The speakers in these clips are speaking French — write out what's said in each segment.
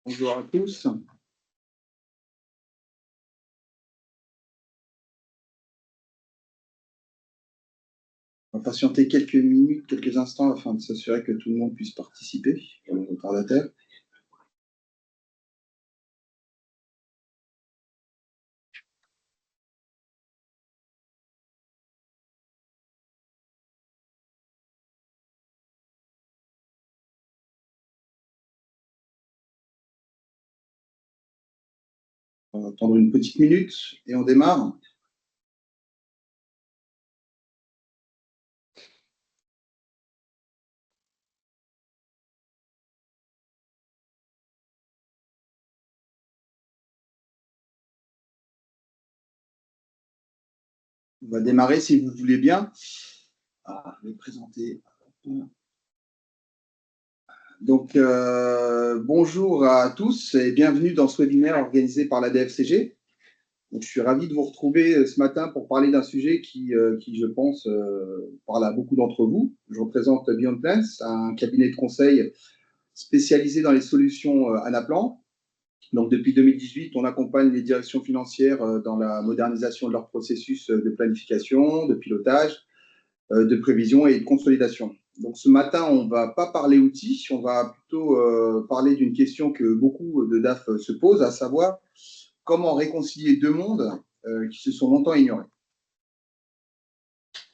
Bonjour à tous. On va patienter quelques minutes, quelques instants afin de s'assurer que tout le monde puisse participer au retardataire. On va attendre une petite minute et on démarre. On va démarrer si vous voulez bien. Je vais présenter. Donc, bonjour à tous et bienvenue dans ce webinaire organisé par la DFCG. Donc, je suis ravi de vous retrouver ce matin pour parler d'un sujet qui, je pense, parle à beaucoup d'entre vous. Je représente Beyond Plans, un cabinet de conseil spécialisé dans les solutions Anaplan. Donc, depuis 2018, on accompagne les directions financières dans la modernisation de leur processus de planification, de pilotage, de prévision et de consolidation. Donc, ce matin, on ne va pas parler outils, on va plutôt parler d'une question que beaucoup de DAF se posent, à savoir comment réconcilier deux mondes qui se sont longtemps ignorés.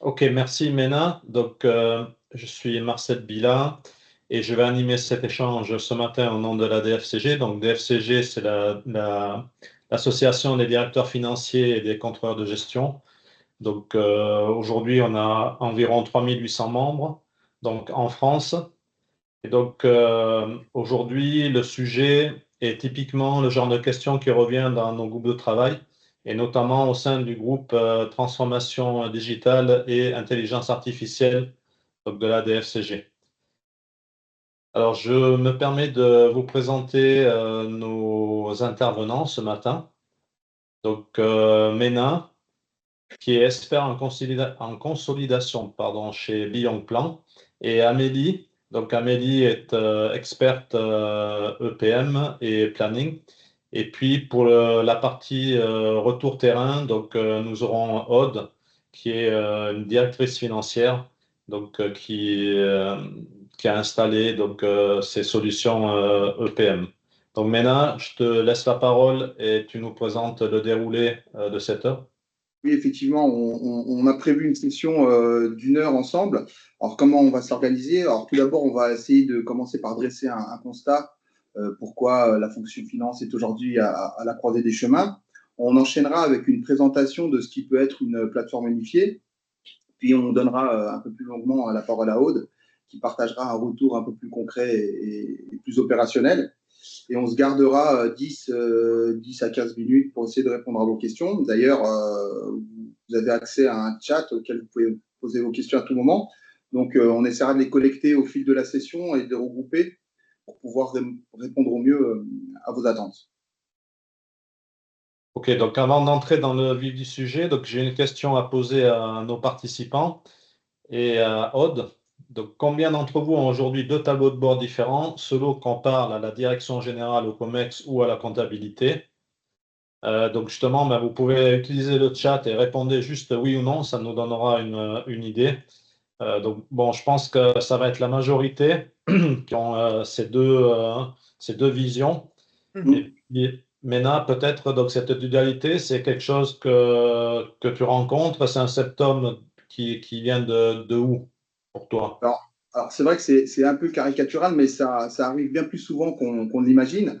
Ok, merci Mena. Donc, je suis Marcel Bila et je vais animer cet échange ce matin au nom de la DFCG. Donc, DFCG, c'est l'association des directeurs financiers et des contrôleurs de gestion. Donc, aujourd'hui, on a environ 3800 membres donc, en France. Et donc, aujourd'hui, le sujet est typiquement le genre de question qui revient dans nos groupes de travail, et notamment au sein du groupe Transformation digitale et intelligence artificielle donc de la DFCG. Alors, je me permets de vous présenter nos intervenants ce matin. Donc, Mena, qui est expert en consolidation chez Beyond et Amélie. Donc, Amélie est experte EPM et planning. Et puis, pour la partie retour terrain, donc, nous aurons Aude, qui est une directrice financière donc, qui a installé donc, ces solutions EPM. Donc, maintenant, je te laisse la parole et tu nous présentes le déroulé de cette heure. Oui, effectivement, on a prévu une session d'1 heure ensemble. Alors, comment on va s'organiser? Alors, tout d'abord, on va essayer de commencer par dresser un constat pourquoi la fonction finance est aujourd'hui à la croisée des chemins. On enchaînera avec une présentation de ce qui peut être une plateforme unifiée. Puis, on donnera un peu plus longuement la parole à Aude, qui partagera un retour un peu plus concret et plus opérationnel. Et on se gardera 10 à 15 minutes pour essayer de répondre à vos questions. D'ailleurs, vous avez accès à un chat auquel vous pouvez poser vos questions à tout moment. Donc, on essaiera de les collecter au fil de la session et de regrouper pour pouvoir répondre au mieux à vos attentes. Ok, donc avant d'entrer dans le vif du sujet, donc j'ai une question à poser à nos participants et à Aude. Donc, combien d'entre vous ont aujourd'hui deux tableaux de bord différents, selon qu'on parle à la direction générale, au COMEX ou à la comptabilité? Donc, justement, ben, vous pouvez utiliser le chat et répondre juste oui ou non, ça nous donnera une idée. Donc, bon, je pense que ça va être la majorité qui ont ces deux visions. Et puis, maintenant, peut-être, donc cette dualité, c'est quelque chose que tu rencontres, c'est un symptôme qui vient de où pour toi? Alors c'est vrai que c'est un peu caricatural, mais ça arrive bien plus souvent qu'on l'imagine.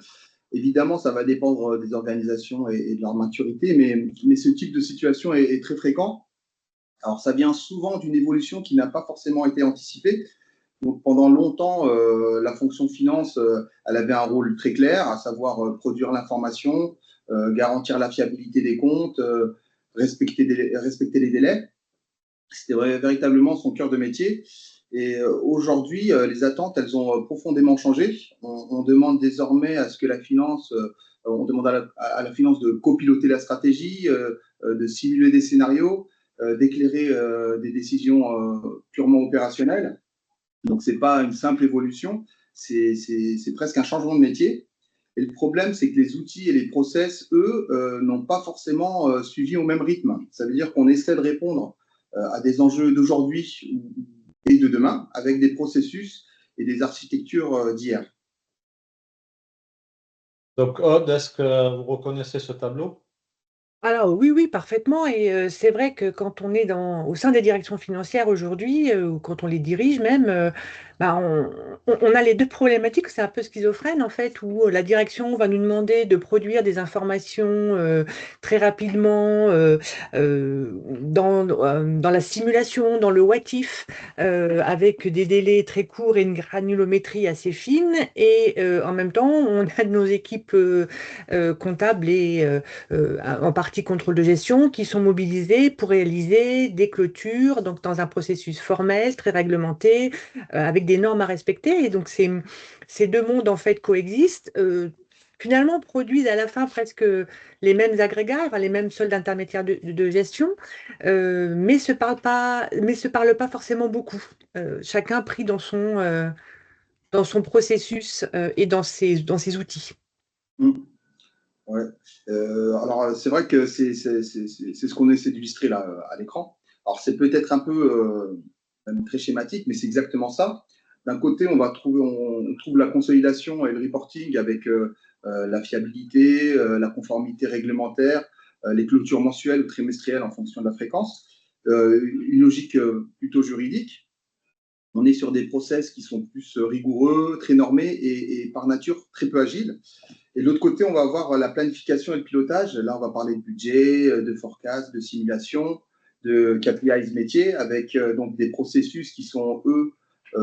Évidemment, ça va dépendre des organisations et de leur maturité, mais ce type de situation est très fréquent. Alors, ça vient souvent d'une évolution qui n'a pas forcément été anticipée. Donc, pendant longtemps, la fonction finance, elle avait un rôle très clair, à savoir produire l'information, garantir la fiabilité des comptes, respecter les délais. C'était véritablement son cœur de métier. Et aujourd'hui, les attentes, elles ont profondément changé. On demande désormais à ce que la finance, on demande à la finance de copiloter la stratégie, de simuler des scénarios, d'éclairer des décisions purement opérationnelles. Donc, ce n'est pas une simple évolution, c'est presque un changement de métier. Et le problème, c'est que les outils et les process, eux, n'ont pas forcément suivi au même rythme. Ça veut dire qu'on essaie de répondre à des enjeux d'aujourd'hui et de demain avec des processus et des architectures d'hier. Donc, Aude, est-ce que vous reconnaissez ce tableau? Alors oui, oui, parfaitement. Et c'est vrai que quand on est au sein des directions financières aujourd'hui, ou quand on les dirige même, bah, on a les deux problématiques. C'est un peu schizophrène en fait, où la direction va nous demander de produire des informations très rapidement dans la simulation, dans le what if, avec des délais très courts et une granulométrie assez fine. Et en même temps, on a nos équipes comptables et en partie contrôle de gestion, qui sont mobilisés pour réaliser des clôtures, donc dans un processus formel, très réglementé, avec des normes à respecter. Et donc ces deux mondes en fait coexistent. Finalement, produisent à la fin presque les mêmes agrégats, enfin, les mêmes soldes intermédiaires de gestion, mais se parlent pas forcément beaucoup. Chacun pris dans son processus et dans ses outils. Mmh. Ouais. Alors, c'est vrai que c'est ce qu'on essaie d'illustrer là à l'écran. Alors, c'est peut-être un peu même très schématique, mais c'est exactement ça. D'un côté, on trouve la consolidation et le reporting avec la fiabilité, la conformité réglementaire, les clôtures mensuelles ou trimestrielles en fonction de la fréquence, une logique plutôt juridique. On est sur des process qui sont plus rigoureux, très normés et par nature très peu agiles. Et de l'autre côté, on va avoir la planification et le pilotage. Là, on va parler de budget, de forecast, de simulation, de KPIs métiers, avec donc des processus qui sont, eux,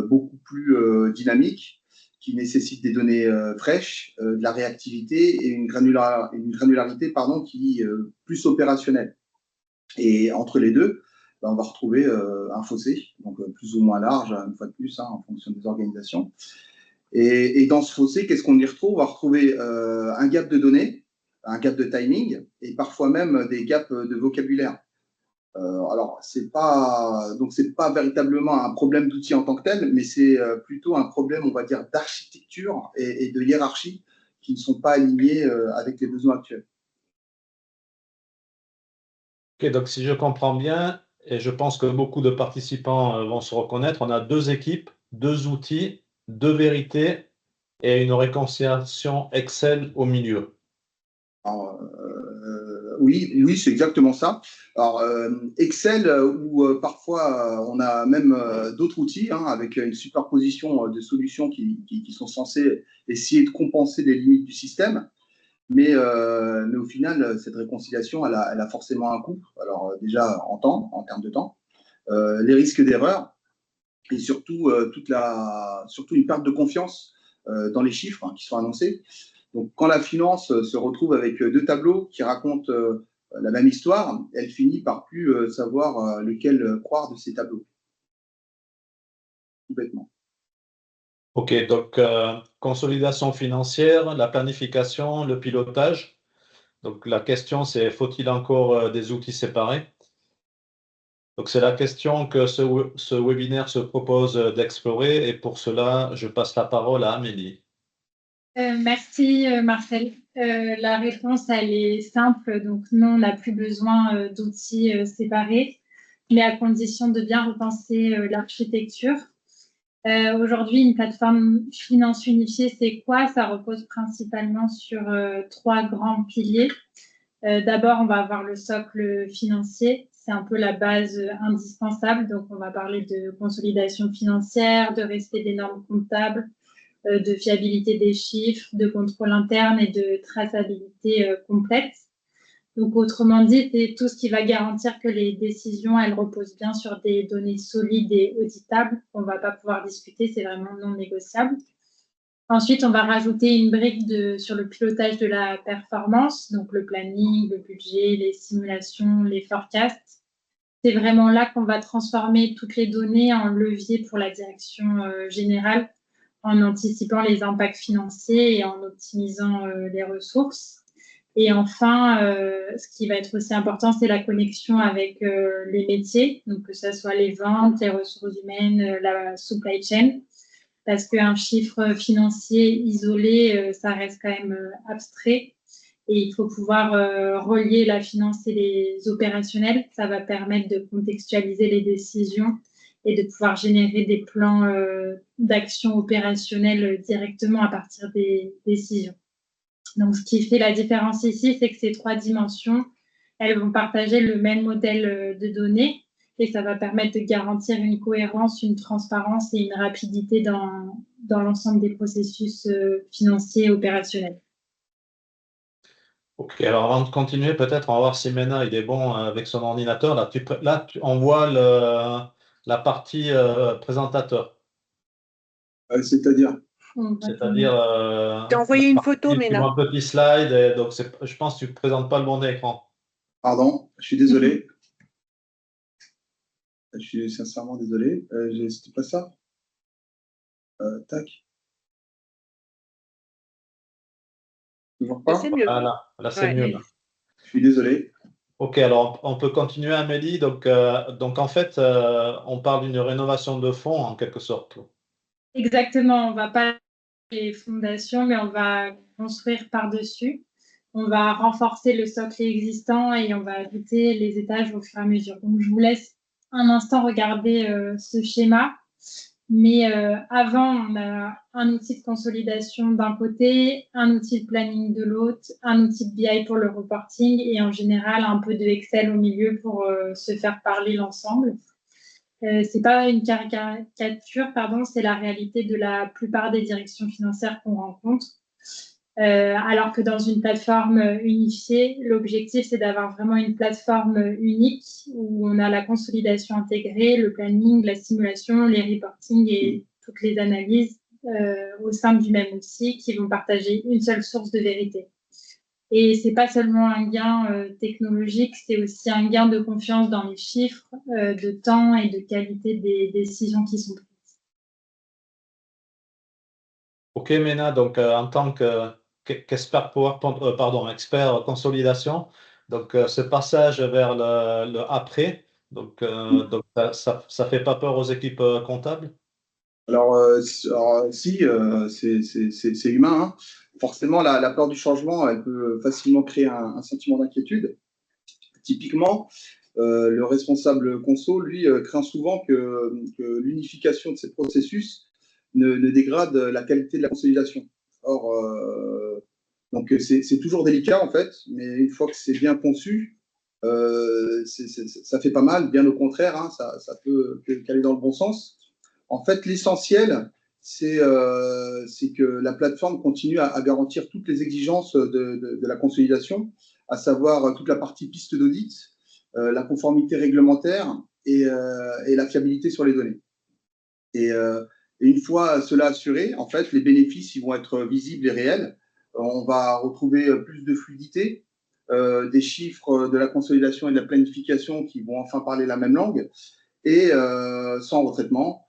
beaucoup plus dynamiques, qui nécessitent des données fraîches, de la réactivité et une granularité pardon, qui plus opérationnelle. Et entre les deux, ben, on va retrouver un fossé, donc plus ou moins large, une fois de plus, hein, en fonction des organisations. Et dans ce fossé, qu'est-ce qu'on y retrouve? On va retrouver un gap de données, un gap de timing et parfois même des gaps de vocabulaire. Alors, c'est pas véritablement un problème d'outil en tant que tel, mais c'est plutôt un problème, on va dire, d'architecture et de hiérarchie qui ne sont pas alignés avec les besoins actuels. Ok, donc si je comprends bien, et je pense que beaucoup de participants vont se reconnaître, on a deux équipes, deux outils, deux vérités et une réconciliation Excel au milieu. Alors, oui, c'est exactement ça. Alors, Excel, où parfois on a même d'autres outils, hein, avec une superposition de solutions qui sont censées essayer de compenser les limites du système. Mais au final, cette réconciliation, elle a forcément un coût. Alors, déjà en temps, en termes de temps, les risques d'erreur et surtout, surtout une perte de confiance dans les chiffres qui sont annoncés. Donc, quand la finance se retrouve avec deux tableaux qui racontent la même histoire, elle finit par plus savoir lequel croire de ces tableaux, tout bêtement. Ok, donc consolidation financière, la planification, le pilotage. Donc la question c'est, faut-il encore des outils séparés? Donc c'est la question que ce webinaire se propose d'explorer et pour cela, je passe la parole à Amélie. Merci Marcel. La réponse, elle est simple. Donc non, on n'a plus besoin d'outils séparés, mais à condition de bien repenser l'architecture. Aujourd'hui, une plateforme finance unifiée, c'est quoi? Ça repose principalement sur trois grands piliers. D'abord, on va avoir le socle financier. C'est un peu la base indispensable. Donc, on va parler de consolidation financière, de respect des normes comptables, de fiabilité des chiffres, de contrôle interne et de traçabilité complète. Donc, autrement dit, c'est tout ce qui va garantir que les décisions, elles reposent bien sur des données solides et auditables. On ne va pas pouvoir discuter, c'est vraiment non négociable. Ensuite, on va rajouter une brique sur le pilotage de la performance, donc le planning, le budget, les simulations, les forecasts. C'est vraiment là qu'on va transformer toutes les données en levier pour la direction générale, en anticipant les impacts financiers et en optimisant les ressources. Et enfin, ce qui va être aussi important, c'est la connexion avec les métiers, donc que ce soit les ventes, les ressources humaines, la supply chain. parce qu'un chiffre financier isolé, ça reste quand même abstrait. Et il faut pouvoir relier la finance et les opérationnels. Ça va permettre de contextualiser les décisions et de pouvoir générer des plans d'action opérationnelle directement à partir des décisions. Donc, ce qui fait la différence ici, c'est que ces 3 dimensions, elles vont partager le même modèle de données et ça va permettre de garantir une cohérence, une transparence et une rapidité dans l'ensemble des processus financiers et opérationnels. Ok, alors avant de continuer, peut-être on va voir si Mena il est bon avec son ordinateur. Là, on voit la partie présentateur. C'est-à-dire, C'est-à-dire T'as envoyé une photo, tu Mena. vois un petit slide, et donc je pense que tu ne présentes pas le bon écran. pardon, je suis désolé. Je suis sincèrement désolé. C'était pas ça. Tac. Toujours pas. C'est mieux. Là c'est Ouais. mieux. Là. Je suis désolé. Ok, alors on peut continuer, Amélie. Donc en fait, on parle d'une rénovation de fonds en quelque sorte. Exactement, on ne va pas les fondations, mais on va construire par-dessus. On va renforcer le socle existant et on va ajouter les étages au fur et à mesure. Donc, je vous laisse un instant regarder ce schéma. Mais avant, on a un outil de consolidation d'un côté, un outil de planning de l'autre, un outil de BI pour le reporting et en général un peu de Excel au milieu pour se faire parler l'ensemble. C'est pas une caricature, pardon, c'est la réalité de la plupart des directions financières qu'on rencontre. Alors que dans une plateforme unifiée, l'objectif, c'est d'avoir vraiment une plateforme unique où on a la consolidation intégrée, le planning, la simulation, les reporting et toutes les analyses au sein du même outil qui vont partager une seule source de vérité. Et c'est pas seulement un gain technologique, c'est aussi un gain de confiance dans les chiffres, de temps et de qualité des décisions qui sont prises. Ok, Mena, donc en tant qu'expert expert consolidation, donc ce passage vers le après, donc ça fait pas peur aux équipes comptables? Alors, si, c'est humain, hein. Forcément, la peur du changement, elle peut facilement créer un sentiment d'inquiétude. Typiquement, le responsable conso, lui, craint souvent que l'unification de ces processus ne dégrade la qualité de la consolidation. Or, donc c'est toujours délicat en fait, mais une fois que c'est bien conçu, ça fait pas mal, bien au contraire, hein, ça peut qu'aller dans le bon sens. En fait, l'essentiel, c'est que la plateforme continue à garantir toutes les exigences de la consolidation, à savoir toute la partie piste d'audit, la conformité réglementaire et la fiabilité sur les données. Et une fois cela assuré, en fait, les bénéfices ils vont être visibles et réels. On va retrouver plus de fluidité, des chiffres de la consolidation et de la planification qui vont enfin parler la même langue, et sans retraitement,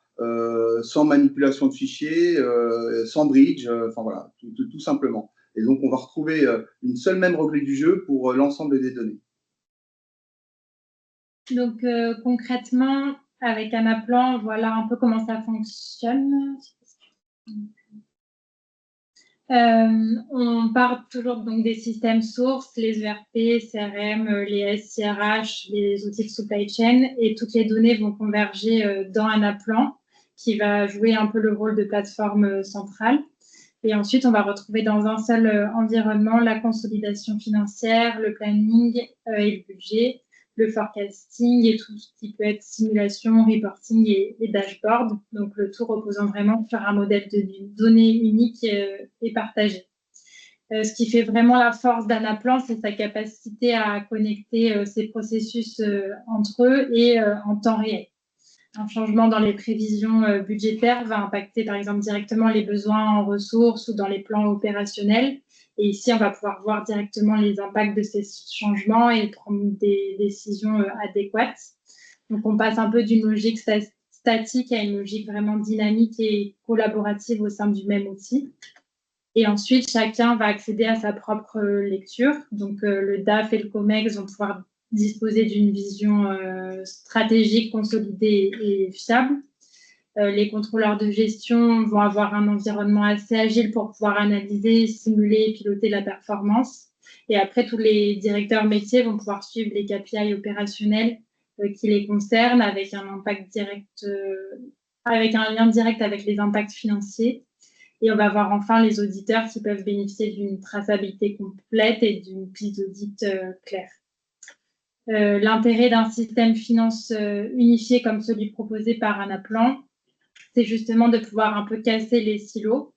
sans manipulation de fichiers, sans bridge, enfin voilà, tout simplement. Et donc, on va retrouver une seule même règle du jeu pour l'ensemble des données. Donc, concrètement, avec Anaplan, voilà un peu comment ça fonctionne. On part toujours donc des systèmes sources, les ERP, CRM, les SIRH, les outils de supply chain, et toutes les données vont converger dans Anaplan, qui va jouer un peu le rôle de plateforme centrale. Et ensuite, on va retrouver dans un seul environnement la consolidation financière, le planning et le budget, le forecasting et tout ce qui peut être simulation, reporting et dashboard. Donc, le tout reposant vraiment sur un modèle de données unique et partagé. Ce qui fait vraiment la force d'Anaplan, c'est sa capacité à connecter ces processus entre eux et en temps réel. Un changement dans les prévisions budgétaires va impacter par exemple directement les besoins en ressources ou dans les plans opérationnels. Et ici, on va pouvoir voir directement les impacts de ces changements et prendre des décisions adéquates. Donc, on passe un peu d'une logique statique à une logique vraiment dynamique et collaborative au sein du même outil. Et ensuite, chacun va accéder à sa propre lecture. Donc, le DAF et le COMEX vont pouvoir disposer d'une vision stratégique, consolidée et fiable. Les contrôleurs de gestion vont avoir un environnement assez agile pour pouvoir analyser, simuler et piloter la performance. Et après, tous les directeurs métiers vont pouvoir suivre les KPI opérationnels qui les concernent avec un impact direct, avec un lien direct avec les impacts financiers. Et on va voir enfin les auditeurs qui peuvent bénéficier d'une traçabilité complète et d'une piste d'audit claire. L'intérêt d'un système finance unifié comme celui proposé par Anaplan, c'est justement de pouvoir un peu casser les silos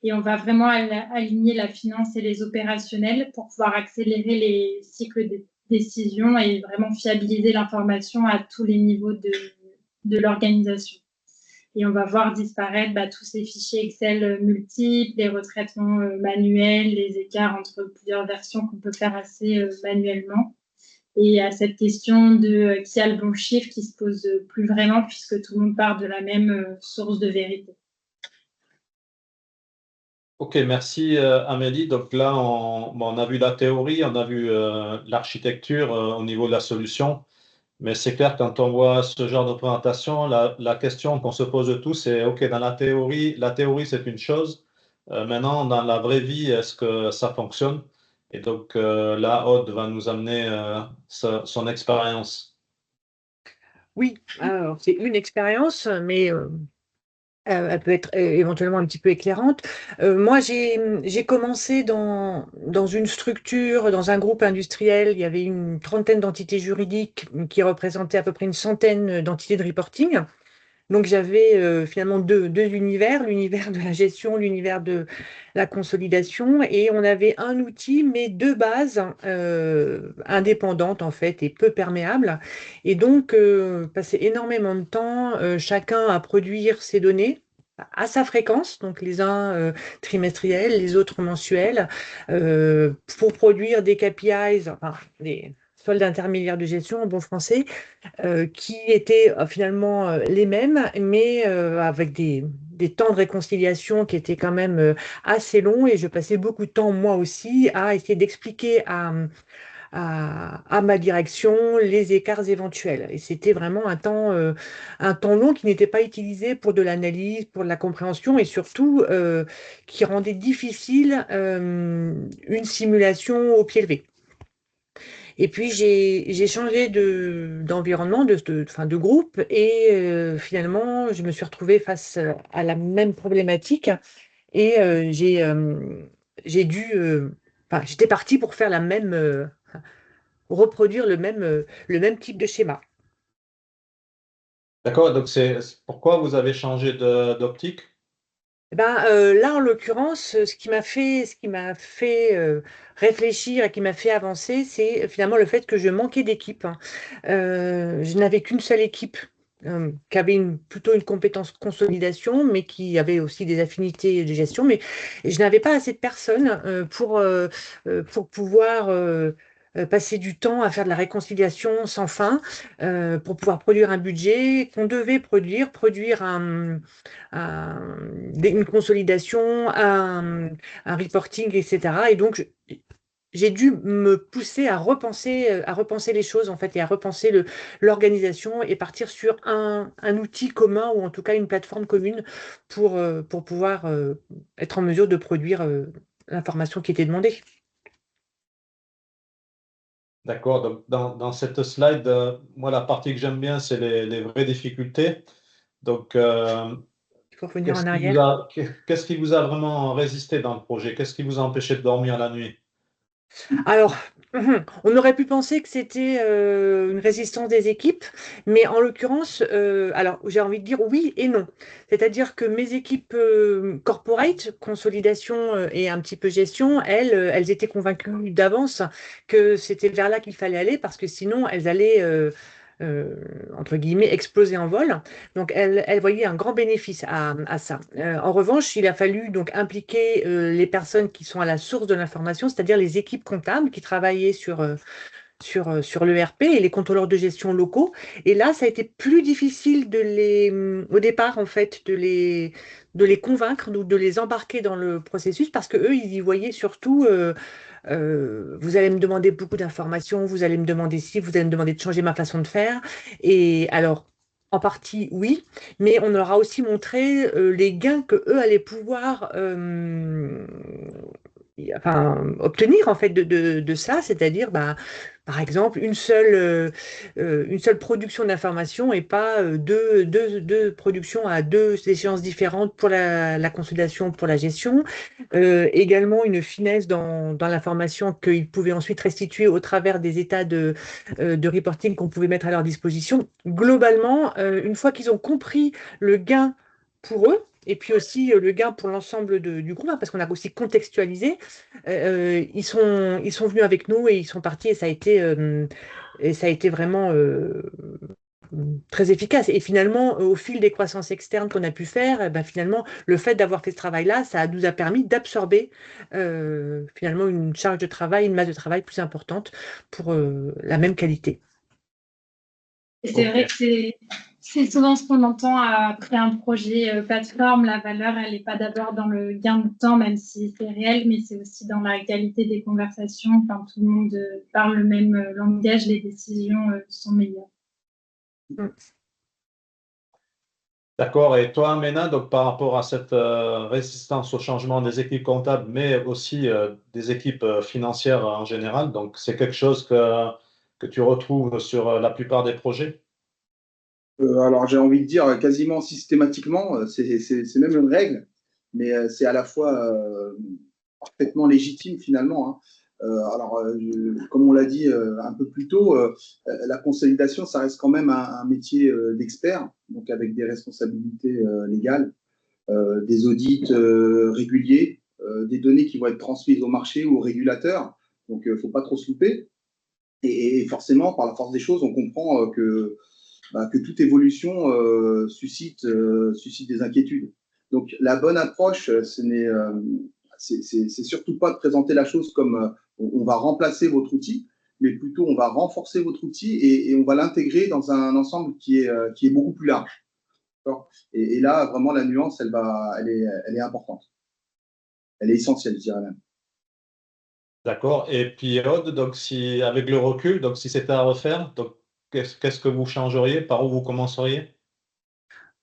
et on va vraiment aligner la finance et les opérationnels pour pouvoir accélérer les cycles de décision et vraiment fiabiliser l'information à tous les niveaux de l'organisation. Et on va voir disparaître tous ces fichiers Excel multiples, les retraitements manuels, les écarts entre plusieurs versions qu'on peut faire assez manuellement. Et à cette question de qui a le bon chiffre qui se pose plus vraiment puisque tout le monde part de la même source de vérité. Ok, merci Amélie. Donc là, on a vu la théorie, on a vu l'architecture au niveau de la solution, mais c'est clair, quand on voit ce genre de présentation, la question qu'on se pose tous, c'est, ok, dans la théorie c'est une chose. Maintenant, dans la vraie vie, est-ce que ça fonctionne? Et donc là, Aude va nous amener son expérience. Oui, alors c'est une expérience, mais elle peut être éventuellement un petit peu éclairante. Moi, j'ai commencé dans une structure, dans un groupe industriel. Il y avait une trentaine d'entités juridiques qui représentaient à peu près une centaine d'entités de reporting. Donc, j'avais finalement deux univers, l'univers de la gestion, l'univers de la consolidation. Et on avait un outil, mais deux bases indépendantes, en fait, et peu perméables. Et donc, passer énormément de temps, chacun à produire ses données à sa fréquence, donc les uns trimestriels, les autres mensuels, pour produire des KPIs, enfin, des soldes intermédiaires de gestion en bon français, qui étaient finalement les mêmes, mais avec des temps de réconciliation qui étaient quand même assez longs. Et je passais beaucoup de temps, moi aussi, à essayer d'expliquer à ma direction les écarts éventuels. Et c'était vraiment un temps long qui n'était pas utilisé pour de l'analyse, pour de la compréhension et surtout qui rendait difficile une simulation au pied levé. Et puis j'ai changé d'environnement, enfin, de groupe, et finalement je me suis retrouvée face à la même problématique et j'ai dû, enfin, j'étais partie pour faire reproduire le même type de schéma. D'accord, donc c'est pourquoi vous avez changé d'optique? Eh ben, là, en l'occurrence, ce qui m'a fait réfléchir et qui m'a fait avancer, c'est finalement le fait que je manquais d'équipe, hein. Je n'avais qu'une seule équipe qui avait plutôt une compétence consolidation, mais qui avait aussi des affinités de gestion. Mais je n'avais pas assez de personnes pour pouvoir passer du temps à faire de la réconciliation sans fin, pour pouvoir produire un budget qu'on devait produire une consolidation, un reporting, etc. Et donc, j'ai dû me pousser à repenser les choses, en fait, et à repenser l'organisation et partir sur un outil commun ou en tout cas une plateforme commune pour pouvoir être en mesure de produire l'information qui était demandée. D'accord, donc dans cette slide, moi la partie que j'aime bien, c'est les vraies difficultés. Donc, Il faut revenir en arrière. qu'est-ce qui vous a vraiment résisté dans le projet? Qu'est-ce qui vous a empêché de dormir la nuit? Alors, on aurait pu penser que c'était une résistance des équipes, mais en l'occurrence, alors j'ai envie de dire oui et non. C'est-à-dire que mes équipes corporate, consolidation et un petit peu gestion, elles étaient convaincues d'avance que c'était vers là qu'il fallait aller parce que sinon elles allaient euh, entre guillemets, exploser en vol. Donc, elle voyait un grand bénéfice à ça. En revanche, il a fallu donc impliquer les personnes qui sont à la source de l'information, c'est-à-dire les équipes comptables qui travaillaient sur l'ERP et les contrôleurs de gestion locaux. Et là, ça a été plus difficile au départ, en fait, de les convaincre ou de les embarquer dans le processus parce que eux, ils y voyaient surtout vous allez me demander beaucoup d'informations, vous allez me demander si, vous allez me demander de changer ma façon de faire. Et alors, En partie, oui, mais on leur a aussi montré les gains que eux allaient pouvoir obtenir en fait de ça, c'est-à-dire par exemple une seule production d'information et pas deux productions à deux échéances différentes pour la consolidation, pour la gestion. Également une finesse dans l'information qu'ils pouvaient ensuite restituer au travers des états de reporting qu'on pouvait mettre à leur disposition. Globalement, une fois qu'ils ont compris le gain pour eux, et puis aussi le gain pour l'ensemble du groupe, hein, parce qu'on a aussi contextualisé, ils sont venus avec nous et ils sont partis et ça a été vraiment très efficace. Et finalement, au fil des croissances externes qu'on a pu faire, finalement, le fait d'avoir fait ce travail-là, ça nous a permis d'absorber finalement une charge de travail, une masse de travail plus importante pour la même qualité. Et c'est vrai que c'est souvent ce qu'on entend après un projet plateforme. La valeur, elle n'est pas d'abord dans le gain de temps, même si c'est réel, mais c'est aussi dans la qualité des conversations. Quand tout le monde parle le même langage, les décisions sont meilleures. D'accord. Et toi, Mena, donc par rapport à cette résistance au changement des équipes comptables, mais aussi des équipes financières en général, donc c'est quelque chose que tu retrouves sur la plupart des projets? Alors, j'ai envie de dire quasiment systématiquement, c'est même une règle, mais c'est à la fois parfaitement légitime finalement, hein. Alors, comme on l'a dit un peu plus tôt, la consolidation, ça reste quand même un métier d'expert, donc avec des responsabilités légales, des audits réguliers, des données qui vont être transmises au marché ou au régulateur. Donc, il ne faut pas trop se louper. Et forcément, par la force des choses, on comprend que toute évolution suscite des inquiétudes. Donc, la bonne approche, c'est surtout pas de présenter la chose comme on va remplacer votre outil, mais plutôt on va renforcer votre outil et on va l'intégrer dans un ensemble qui est beaucoup plus large. Et là, vraiment, la nuance, elle est importante. Elle est essentielle, je dirais même. D'accord. Et puis, Aude, donc si, avec le recul, donc si c'était à refaire, donc qu'est-ce que vous changeriez? Par où vous commenceriez?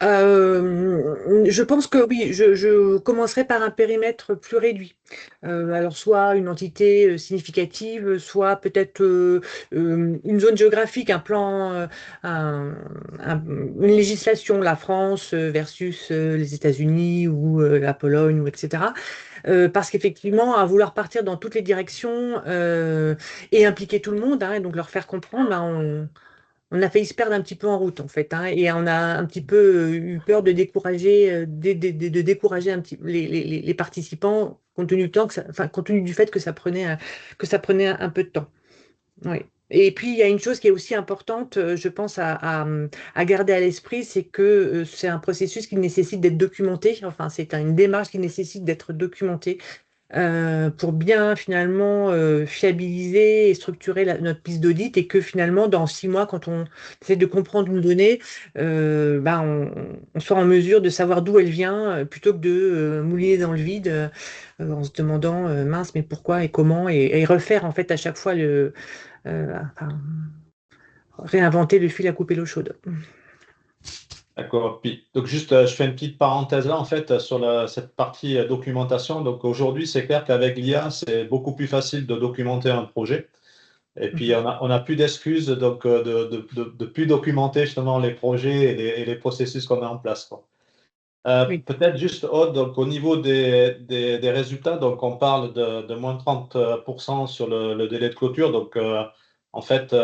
Je pense que oui, je commencerai par un périmètre plus réduit. Alors soit une entité significative, soit peut-être une zone géographique, un plan, une législation, la France versus les États-Unis ou la Pologne, ou etc. Parce qu'effectivement, à vouloir partir dans toutes les directions et impliquer tout le monde, hein, et donc leur faire comprendre, on a failli se perdre un petit peu en route en fait, hein, et on a un petit peu eu peur de décourager, de décourager un petit, les participants compte tenu du temps compte tenu du fait que ça prenait un peu de temps. Oui. Et puis il y a une chose qui est aussi importante, je pense à garder à l'esprit, c'est que c'est un processus qui nécessite d'être documenté. Enfin, c'est une démarche qui nécessite d'être documentée pour bien finalement fiabiliser et structurer notre piste d'audit et que finalement dans 6 mois, quand on essaie de comprendre une donnée, on soit en mesure de savoir d'où elle vient plutôt que de mouliner dans le vide en se demandant mince mais pourquoi et comment et refaire en fait à chaque fois réinventer le fil à couper l'eau chaude. D'accord. Puis, donc juste, je fais une petite parenthèse là, en fait, sur cette partie documentation. Donc aujourd'hui, c'est clair qu'avec l'IA, c'est beaucoup plus facile de documenter un projet. Et puis, on a plus d'excuses donc, de plus documenter justement les projets et les processus qu'on met en place, quoi. Oui. Peut-être juste, Aude, donc, au niveau des résultats, donc on parle de moins 30% sur le délai de clôture. Donc, en fait,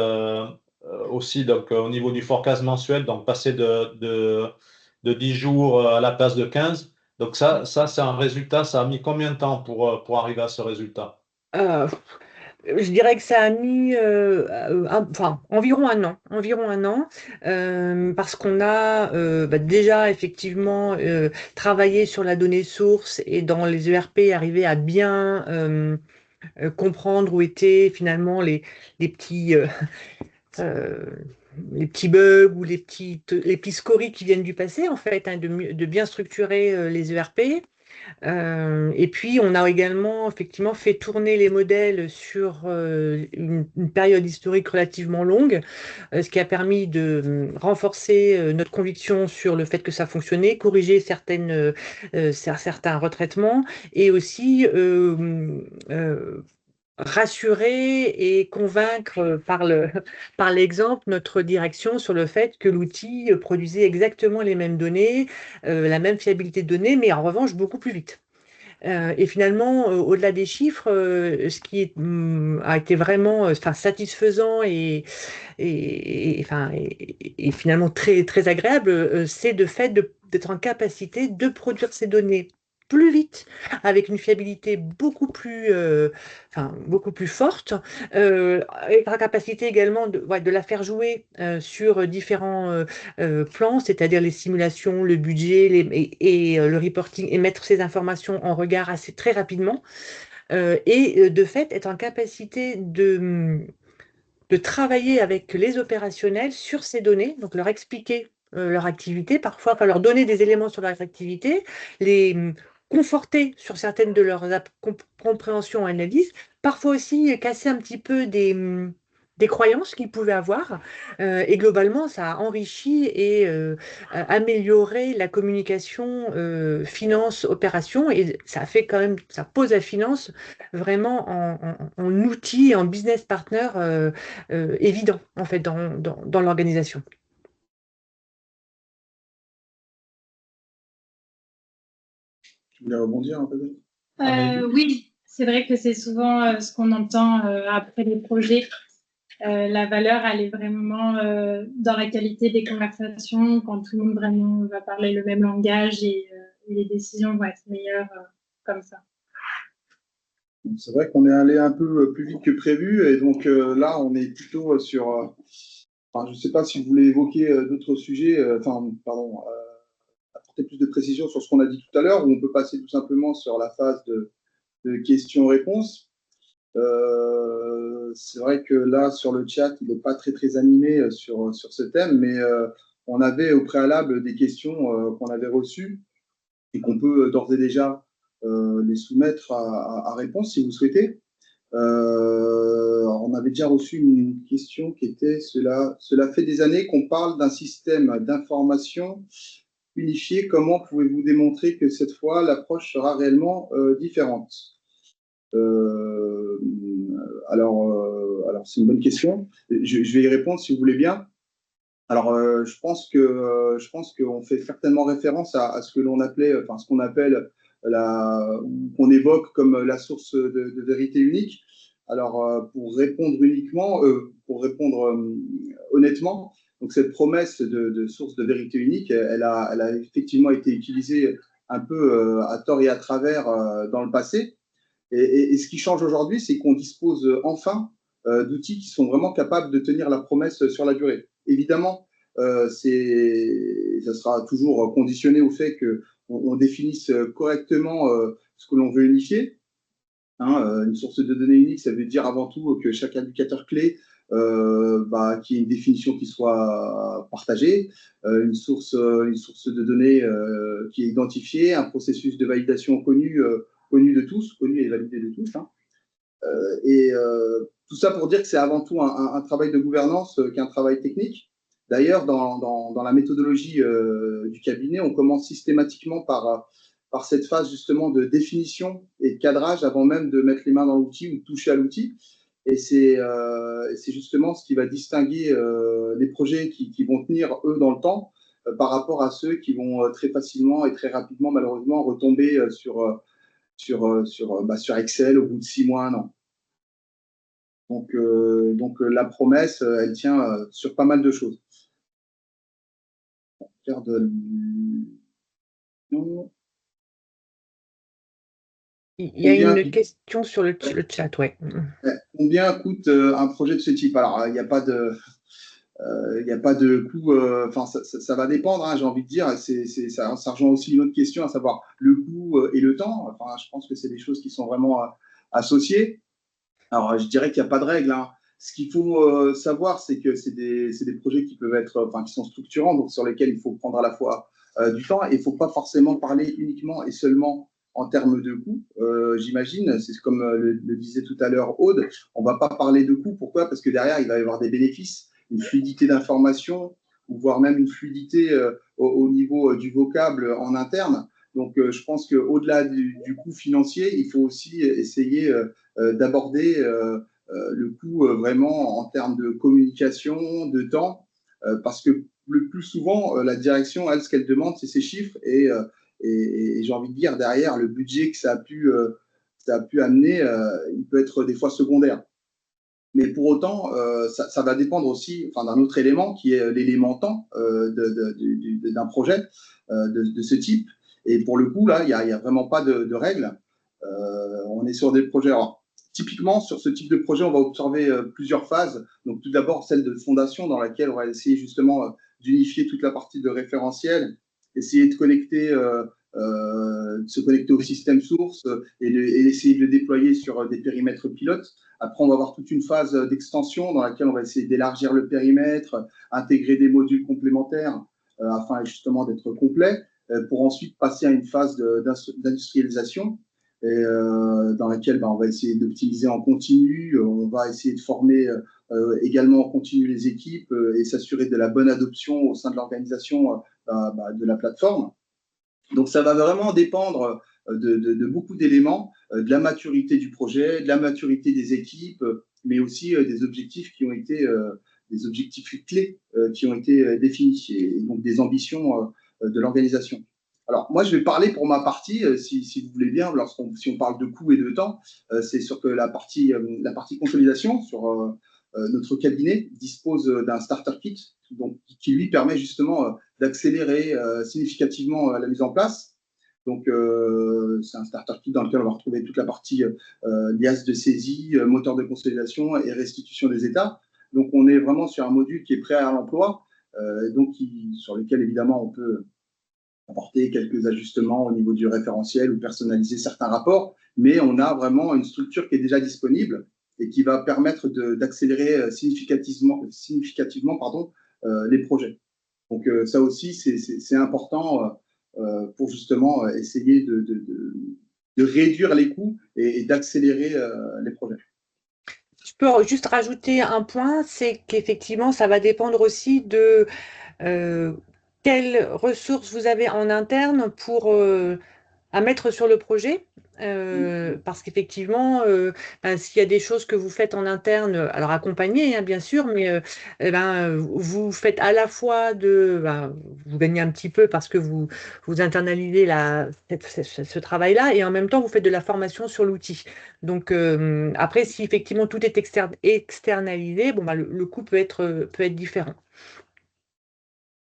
aussi donc, au niveau du forecast mensuel, donc passer de 10 jours à la place de 15. Donc, ça c'est un résultat. Ça a mis combien de temps pour arriver à ce résultat? Euh, Je dirais que ça a mis environ un an, parce qu'on a déjà effectivement travaillé sur la donnée source et dans les ERP arrivé à bien comprendre où étaient finalement les petits euh, les petits bugs ou les petits scories qui viennent du passé en fait, hein, de bien structurer les ERP. Et puis, on a également effectivement fait tourner les modèles sur une période historique relativement longue, ce qui a permis de renforcer notre conviction sur le fait que ça fonctionnait, corriger certains retraitements et aussi rassurer et convaincre par l'exemple notre direction sur le fait que l'outil produisait exactement les mêmes données, la même fiabilité de données, mais en revanche beaucoup plus vite. Et finalement, au-delà des chiffres, ce qui a été vraiment satisfaisant et finalement très, très agréable, c'est le fait d'être en capacité de produire ces données plus vite, avec une fiabilité beaucoup plus forte, avec la capacité également de la faire jouer sur différents plans, c'est-à-dire les simulations, le budget le reporting, et mettre ces informations en regard très rapidement, et de fait être en capacité de travailler avec les opérationnels sur ces données, donc leur expliquer leur activité, parfois, enfin, leur donner des éléments sur leur activité, les conforter sur certaines de leurs compréhensions et analyses, parfois aussi casser un petit peu des croyances qu'ils pouvaient avoir. Et globalement, ça a enrichi et amélioré la communication finance-opération, et ça fait quand même, ça pose la finance vraiment en outil, en business partner évident en fait dans l'organisation. Tu voulais rebondir un peu? Oui, c'est vrai que c'est souvent ce qu'on entend après les projets. La valeur, elle est vraiment dans la qualité des conversations, quand tout le monde vraiment va parler le même langage, et les décisions vont être meilleures comme ça. C'est vrai qu'on est allé un peu plus vite que prévu, et donc là, on est plutôt sur. Enfin, je ne sais pas si vous voulez évoquer d'autres sujets, apporter plus de précision sur ce qu'on a dit tout à l'heure, ou on peut passer tout simplement sur la phase de questions-réponses. C'est vrai que là, sur le chat, il n'est pas très, très animé sur ce thème, mais on avait au préalable des questions qu'on avait reçues et qu'on peut d'ores et déjà les soumettre à réponse si vous souhaitez. On avait déjà reçu une question qui était cela fait des années qu'on parle d'un système d'information unifié. Comment pouvez-vous démontrer que cette fois l'approche sera réellement différente? Alors c'est une bonne question. Je vais y répondre si vous voulez bien. Alors, je pense qu'on fait certainement référence à ce que l'on appelait, enfin ce qu'on appelle qu'on évoque comme la source de vérité unique. Alors, pour répondre honnêtement, donc cette promesse de source de vérité unique, elle a effectivement été utilisée un peu à tort et à travers dans le passé. Et ce qui change aujourd'hui, c'est qu'on dispose enfin d'outils qui sont vraiment capables de tenir la promesse sur la durée. Évidemment, ça sera toujours conditionné au fait qu'on définisse correctement ce que l'on veut unifier. Une source de données unique, ça veut dire avant tout que chaque indicateur clé, qu'il y ait une définition qui soit partagée, une source de données qui est identifiée, un processus de validation connu de tous, connu et validé de tous. Tout ça pour dire que c'est avant tout un travail de gouvernance qu'un travail technique. D'ailleurs, dans la méthodologie du cabinet, on commence systématiquement par cette phase justement de définition et de cadrage avant même de mettre les mains dans l'outil ou de toucher à l'outil. Et c'est justement ce qui va distinguer les projets qui vont tenir, eux, dans le temps, par rapport à ceux qui vont très facilement et très rapidement, malheureusement, retomber sur Excel au bout de 6 mois, 1 an. Donc la promesse, elle tient sur pas mal de choses. Il y a une question sur le chat, ouais. Combien coûte un projet de ce type? Alors, il n'y a pas de coût, ça va dépendre, j'ai envie de dire. Ça rejoint aussi une autre question, à savoir le coût et le temps. Enfin, je pense que c'est des choses qui sont vraiment associées. Alors, je dirais qu'il n'y a pas de règle. Ce qu'il faut savoir, c'est que c'est des projets qui peuvent être, qui sont structurants, donc sur lesquels il faut prendre à la fois du temps. Et il ne faut pas forcément parler uniquement et seulement en termes de coûts, j'imagine. C'est comme le disait tout à l'heure Aude, on ne va pas parler de coûts. Pourquoi? Parce que derrière, il va y avoir des bénéfices, une fluidité d'information, ou voire même une fluidité au niveau du vocable en interne. Donc, je pense qu'au-delà du coût financier, il faut aussi essayer d'aborder le coût vraiment en termes de communication, de temps, parce que le plus souvent, la direction, elle, ce qu'elle demande, c'est ces chiffres et j'ai envie de dire, derrière, le budget que ça a pu amener, il peut être des fois secondaire. Mais pour autant, ça va dépendre aussi d'un autre élément qui est l'élément temps d'un projet de ce type. Et pour le coup, là, il n'y a vraiment pas de règles. On est sur des projets. Alors, typiquement, sur ce type de projet, on va observer plusieurs phases. Donc, tout d'abord, celle de fondation, dans laquelle on va essayer justement d'unifier toute la partie de référentiel, essayer de se connecter au système source et essayer de le déployer sur des périmètres pilotes. Après, on va avoir toute une phase d'extension dans laquelle on va essayer d'élargir le périmètre, intégrer des modules complémentaires afin justement d'être complet, pour ensuite passer à une phase d'industrialisation dans laquelle on va essayer d'optimiser en continu, on va essayer de former également en continu les équipes et s'assurer de la bonne adoption au sein de l'organisation de la plateforme. Donc, ça va vraiment dépendre de beaucoup d'éléments, de la maturité du projet, de la maturité des équipes, mais aussi des objectifs qui ont été des objectifs clés qui ont été définis et donc des ambitions de l'organisation. Alors, moi, je vais parler pour ma partie, si vous voulez bien, si on parle de coûts et de temps, c'est sur que la partie consolidation sur notre cabinet dispose d'un starter kit donc, qui lui permet justement d'accélérer significativement la mise en place. Donc, c'est un starter kit dans lequel on va retrouver toute la partie liasse de saisie, moteur de consolidation et restitution des états. Donc, on est vraiment sur un module qui est prêt à l'emploi, sur lequel évidemment on peut apporter quelques ajustements au niveau du référentiel ou personnaliser certains rapports, mais on a vraiment une structure qui est déjà disponible et qui va permettre d'accélérer significativement les projets. Donc ça aussi, c'est important pour justement essayer de réduire les coûts et d'accélérer les projets. Je peux juste rajouter un point, c'est qu'effectivement, ça va dépendre aussi de quelles ressources vous avez en interne pour à mettre sur le projet. Parce qu'effectivement, s'il y a des choses que vous faites en interne, alors accompagné, hein, bien sûr, mais vous faites à la fois vous gagnez un petit peu parce que vous internalisez ce travail-là, et en même temps, vous faites de la formation sur l'outil. Donc, après, si effectivement tout est externalisé, le coût peut être différent.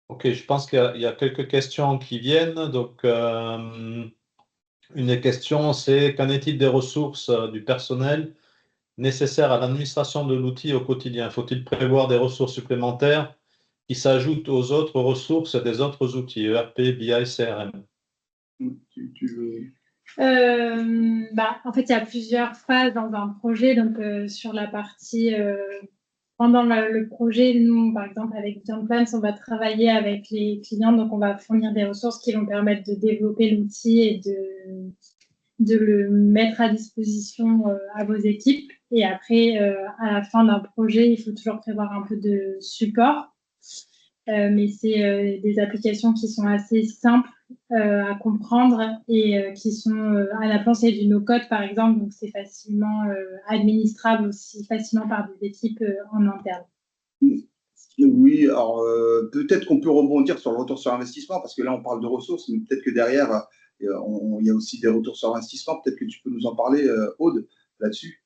Ok, je pense qu'il y a quelques questions qui viennent. Donc, une des questions, c'est qu'en est-il des ressources du personnel nécessaires à l'administration de l'outil au quotidien? Faut-il prévoir des ressources supplémentaires qui s'ajoutent aux autres ressources des autres outils, ERP, BI, CRM? En fait, il y a plusieurs phases dans un projet. Donc, sur la partie pendant le projet, nous, par exemple, avec BeyondPlans, on va travailler avec les clients. Donc, on va fournir des ressources qui vont permettre de développer l'outil et de le mettre à disposition à vos équipes. Et après, à la fin d'un projet, il faut toujours prévoir un peu de support. Mais c'est des applications qui sont assez simples à comprendre et qui sont à la place, c'est du no-code, par exemple. Donc, c'est facilement administrable aussi facilement par des équipes en interne. Oui, alors peut-être qu'on peut rebondir sur le retour sur investissement, parce que là, on parle de ressources, mais peut-être que derrière, il y a aussi des retours sur investissement. Peut-être que tu peux nous en parler, Aude, là-dessus.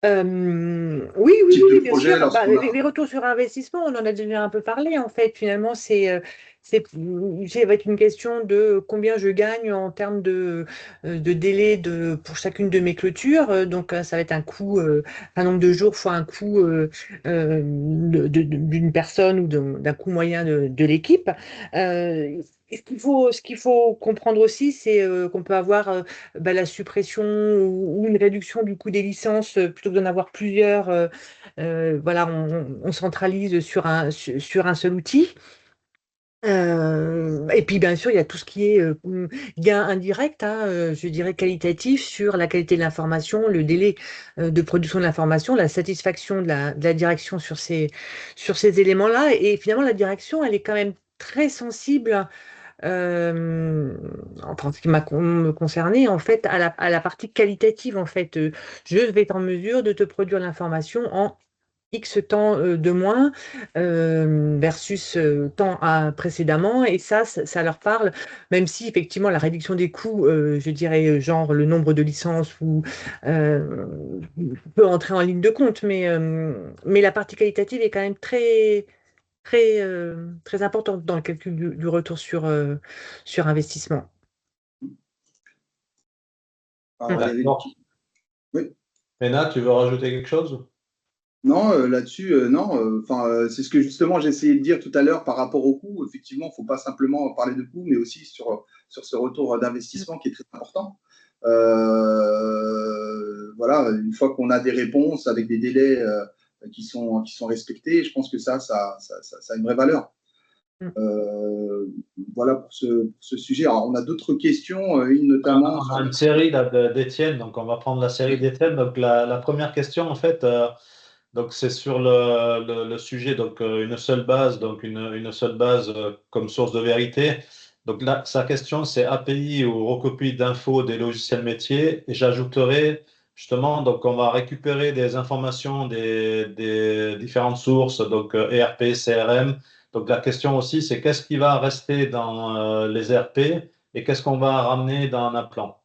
Oui, bien sûr. Les retours sur investissement, on en a déjà un peu parlé. En fait, finalement, ça va être une question de combien je gagne en termes de délai pour chacune de mes clôtures. Donc, ça va être un coût, un nombre de jours fois un coût d'une personne ou d'un coût moyen de l'équipe. Ce qu'il faut comprendre aussi, c'est qu'on peut avoir la suppression ou une réduction du coût des licences plutôt que d'en avoir plusieurs. On centralise sur un seul outil. Et puis, bien sûr, il y a tout ce qui est gain indirect, hein, je dirais qualitatif, sur la qualité de l'information, le délai de production de l'information, la satisfaction de la direction sur ces éléments-là. Et finalement, la direction, elle est quand même très sensible, enfin, ce qui m'a me concerné, en fait, à la partie qualitative. En fait, je vais être en mesure de te produire l'information en X temps de moins versus temps précédemment, et ça leur parle, même si effectivement la réduction des coûts, je dirais genre le nombre de licences ou euh, peut entrer en ligne de compte, mais la partie qualitative est quand même très importante dans le calcul du retour sur investissement. Alors, il y avait une D'accord. Oui. Léna, tu veux rajouter quelque chose? Non, là-dessus, non. Enfin, c'est ce que justement j'ai essayé de dire tout à l'heure par rapport au coût. Effectivement, il ne faut pas simplement parler de coût, mais aussi sur ce retour d'investissement qui est très important. Voilà, une fois qu'on a des réponses avec des délais qui sont respectés, je pense que ça a une vraie valeur. Voilà pour ce sujet. Alors, on a d'autres questions, une notamment On a une série là, d'Étienne, donc on va prendre la série d'Étienne. Donc la première question, en fait, donc c'est sur le sujet, donc une seule base, donc une seule base comme source de vérité. Donc là, sa question, c'est API ou recopie d'infos des logiciels métiers. Et j'ajouterai justement, donc on va récupérer des informations des différentes sources, donc ERP, CRM. Donc la question aussi, c'est qu'est-ce qui va rester dans les ERP et qu'est-ce qu'on va ramener dans un plan?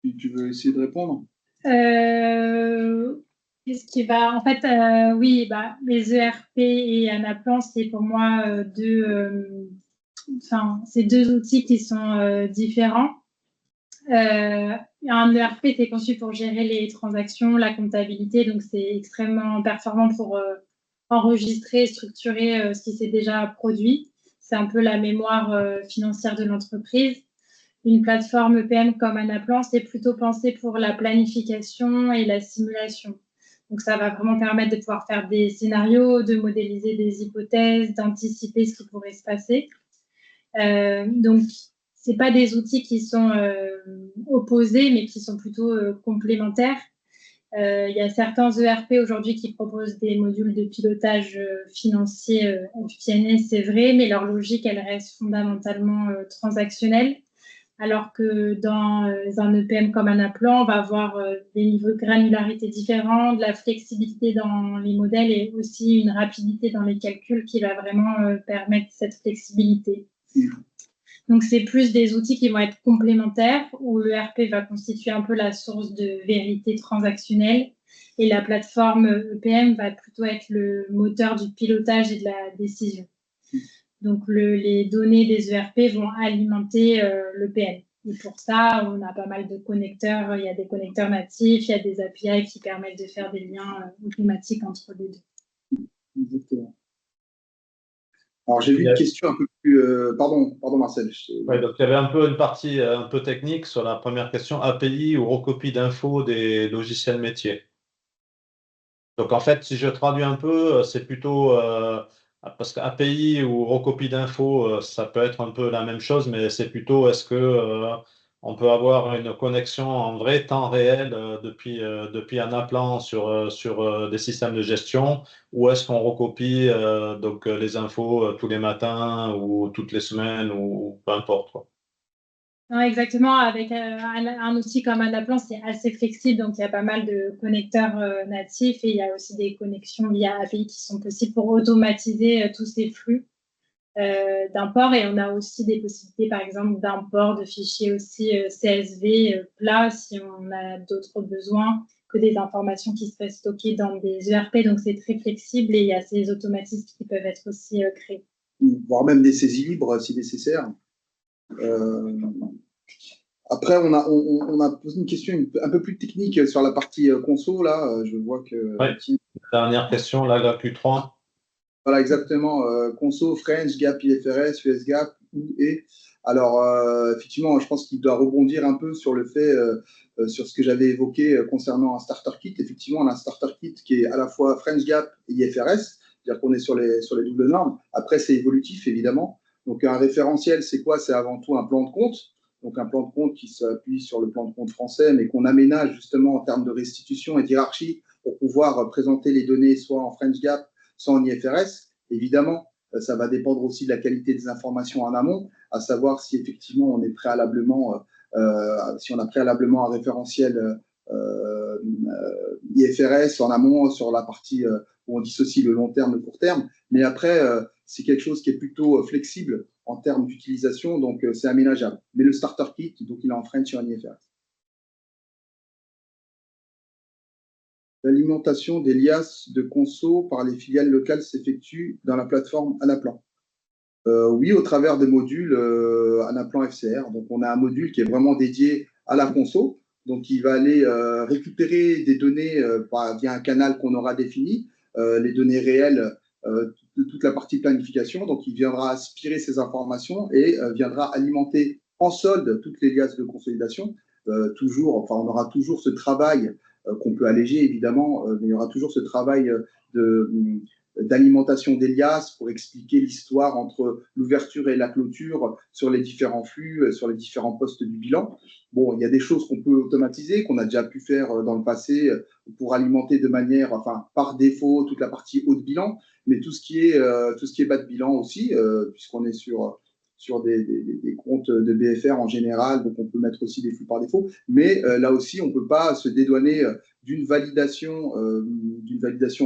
Tu veux essayer de répondre? Qu'est-ce qui va... En fait, oui, bah, les ERP et Anaplan, c'est pour moi c'est deux outils qui sont différents. Un ERP, c'est conçu pour gérer les transactions, la comptabilité, donc c'est extrêmement performant pour enregistrer, structurer ce qui s'est déjà produit. C'est un peu la mémoire financière de l'entreprise. Une plateforme EPM comme Anaplan, c'est plutôt pensé pour la planification et la simulation. Donc, ça va vraiment permettre de pouvoir faire des scénarios, de modéliser des hypothèses, d'anticiper ce qui pourrait se passer. Donc, ce n'est pas des outils qui sont opposés, mais qui sont plutôt complémentaires. Il y a certains ERP aujourd'hui qui proposent des modules de pilotage financier FP&A, c'est vrai, mais leur logique, elle reste fondamentalement transactionnelle. Alors que dans un EPM comme Anaplan, on va avoir des niveaux de granularité différents, de la flexibilité dans les modèles et aussi une rapidité dans les calculs qui va vraiment permettre cette flexibilité. Donc, c'est plus des outils qui vont être complémentaires, où l'ERP va constituer un peu la source de vérité transactionnelle et la plateforme EPM va plutôt être le moteur du pilotage et de la décision. Donc, les données des ERP vont alimenter l'EPM. Et pour ça, on a pas mal de connecteurs. Il y a des connecteurs natifs, il y a des API qui permettent de faire des liens automatiques entre les deux. Exactement. Alors, j'ai vu une question un peu plus... Pardon, Marcel. Ouais, donc il y avait un peu une partie un peu technique sur la première question, API ou recopie d'infos des logiciels métiers. Donc en fait, si je traduis un peu, c'est plutôt parce qu'API ou recopie d'infos, ça peut être un peu la même chose, mais c'est plutôt est-ce que on peut avoir une connexion en vrai temps réel depuis un appelant sur des systèmes de gestion, ou est-ce qu'on recopie donc les infos tous les matins ou toutes les semaines ou peu importe, quoi. Non, exactement. Avec un outil comme Anaplan, c'est assez flexible. Donc, il y a pas mal de connecteurs natifs et il y a aussi des connexions via API qui sont possibles pour automatiser tous ces flux d'import. Et on a aussi des possibilités, par exemple, d'import de fichiers aussi CSV plats si on a d'autres besoins que des informations qui seraient stockées dans des ERP. Donc, c'est très flexible et il y a ces automatismes qui peuvent être aussi créés. Voire même des saisies libres si nécessaire. Après, on a posé une question un peu plus technique sur la partie conso. Là, je vois que. Ouais. Dernière question, là, la Q3. Voilà, exactement. Conso, French, Gap, IFRS, US Gap, et. Alors, effectivement, je pense qu'il doit rebondir un peu sur le fait, sur ce que j'avais évoqué concernant un starter kit. Effectivement, on a un starter kit qui est à la fois French Gap et IFRS, c'est-à-dire qu'on est sur les doubles normes. Après, c'est évolutif, évidemment. Donc, un référentiel, c'est quoi? C'est avant tout un plan de compte. Donc, un plan de compte qui s'appuie sur le plan de compte français, mais qu'on aménage justement en termes de restitution et d'hierarchie pour pouvoir présenter les données soit en French GAAP, soit en IFRS. Évidemment, ça va dépendre aussi de la qualité des informations en amont, à savoir si effectivement on est préalablement, si on a préalablement un référentiel IFRS en amont sur la partie où on dissocie le long terme, le court terme. Mais après, c'est quelque chose qui est plutôt flexible en termes d'utilisation, donc c'est aménageable. Mais le starter kit, donc il est en French et en IFRS. L'alimentation des liasses de conso par les filiales locales s'effectue dans la plateforme Anaplan. Oui, au travers des modules Anaplan FCR. Donc, on a un module qui est vraiment dédié à la conso. Donc, il va aller récupérer des données via un canal qu'on aura défini, les données réelles de toute la partie planification. Donc, il viendra aspirer ces informations et viendra alimenter en solde toutes les liasses de consolidation. Toujours, enfin, on aura toujours ce travail qu'on peut alléger évidemment, mais il y aura toujours ce travail d'alimentation des liasses pour expliquer l'histoire entre l'ouverture et la clôture sur les différents flux, sur les différents postes du bilan. Bon, il y a des choses qu'on peut automatiser, qu'on a déjà pu faire dans le passé pour alimenter de manière, enfin, par défaut, toute la partie haut de bilan, mais tout ce qui est bas de bilan aussi, puisqu'on est sur des comptes de BFR en général, donc on peut mettre aussi des flux par défaut, mais là aussi, on ne peut pas se dédouaner d'une validation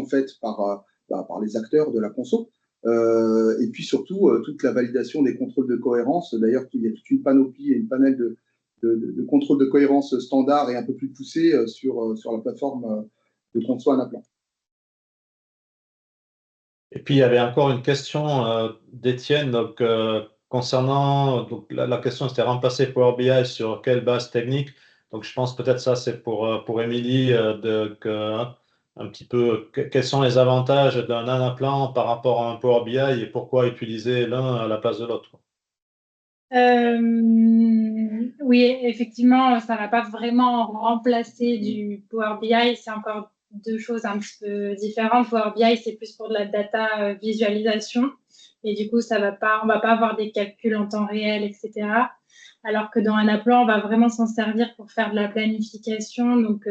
faite par les acteurs de la conso. Et puis surtout, toute la validation des contrôles de cohérence. D'ailleurs, il y a toute une panoplie et une panel de contrôles de cohérence standard et un peu plus poussés sur la plateforme de conso Anaplan. Et puis, il y avait encore une question d'Étienne. Donc, concernant donc, la question, c'était remplacer Power BI sur quelle base technique? Donc, je pense peut-être ça, c'est pour Émilie, un petit peu quels sont les avantages d'un Anaplan par rapport à un Power BI et pourquoi utiliser l'un à la place de l'autre? Oui, effectivement, ça ne va pas vraiment remplacer du Power BI. C'est encore deux choses un petit peu différentes. Power BI, c'est plus pour de la data visualisation. Et du coup, on ne va pas avoir des calculs en temps réel, etc. Alors que dans Anaplan, on va vraiment s'en servir pour faire de la planification. Donc,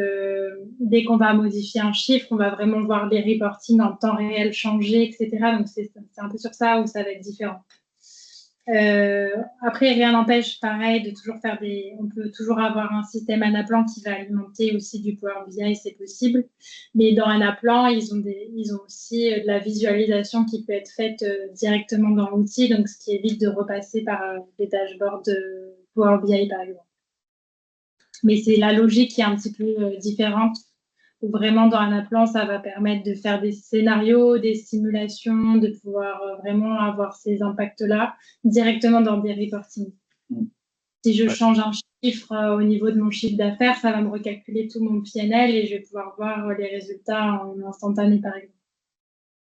dès qu'on va modifier un chiffre, on va vraiment voir les reportings en temps réel changer, etc. Donc, c'est un peu sur ça où ça va être différent. Après, rien n'empêche, pareil, de toujours faire on peut toujours avoir un système Anaplan qui va alimenter aussi du Power BI, c'est possible. Mais dans Anaplan, ils ont aussi de la visualisation qui peut être faite directement dans l'outil, donc ce qui évite de repasser par des dashboards de Power BI, par exemple. Mais c'est la logique qui est un petit peu différente. Où vraiment dans Anaplan, ça va permettre de faire des scénarios, des simulations, de pouvoir vraiment avoir ces impacts-là directement dans des reportings. Si je change un chiffre au niveau de mon chiffre d'affaires, ça va me recalculer tout mon PNL et je vais pouvoir voir les résultats en instantané, par exemple.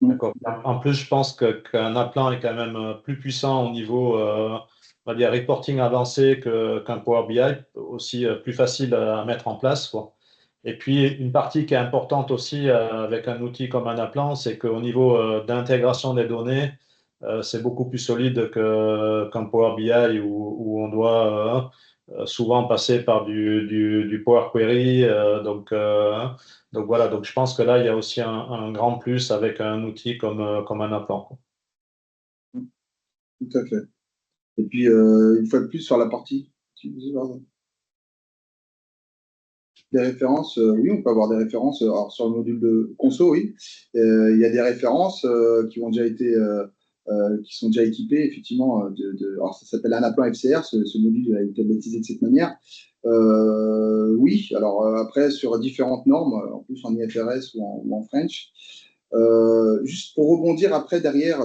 D'accord. En plus, je pense qu'un Anaplan est quand même plus puissant au niveau on va dire reporting avancé qu'un Power BI, aussi plus facile à mettre en place, quoi. Et puis, une partie qui est importante aussi avec un outil comme Anaplan, c'est qu'au niveau d'intégration des données, c'est beaucoup plus solide qu'un Power BI où on doit souvent passer par du Power Query. Donc voilà, donc je pense que là, il y a aussi un grand plus avec un outil comme Anaplan, quoi. Tout à fait. Et puis, une fois de plus, sur la partie des références, oui, on peut avoir des références. Alors, sur le module de conso, oui, il y a des références qui sont déjà équipées, effectivement. Alors, ça s'appelle Anaplan FCR, ce module a été baptisé de cette manière. Oui, alors après, sur différentes normes, en plus en IFRS ou en French. Juste pour rebondir après derrière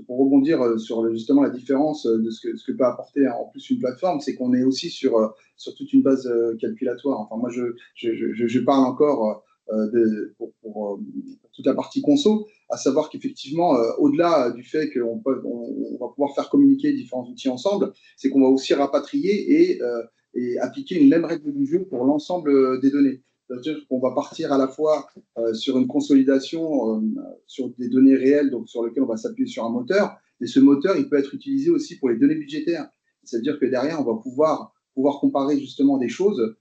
pour rebondir sur justement la différence de ce que peut apporter en plus une plateforme, c'est qu'on est aussi sur toute une base calculatoire. Enfin, moi, je parle encore pour toute la partie conso, à savoir qu'effectivement, au-delà du fait qu'on va pouvoir faire communiquer différents outils ensemble, c'est qu'on va aussi rapatrier et appliquer une même règle du jeu pour l'ensemble des données. C'est-à-dire qu'on va partir à la fois sur une consolidation sur des données réelles, donc sur lesquelles on va s'appuyer sur un moteur, Et ce moteur, il peut être utilisé aussi pour les données budgétaires. C'est-à-dire que derrière, on va pouvoir comparer justement des choses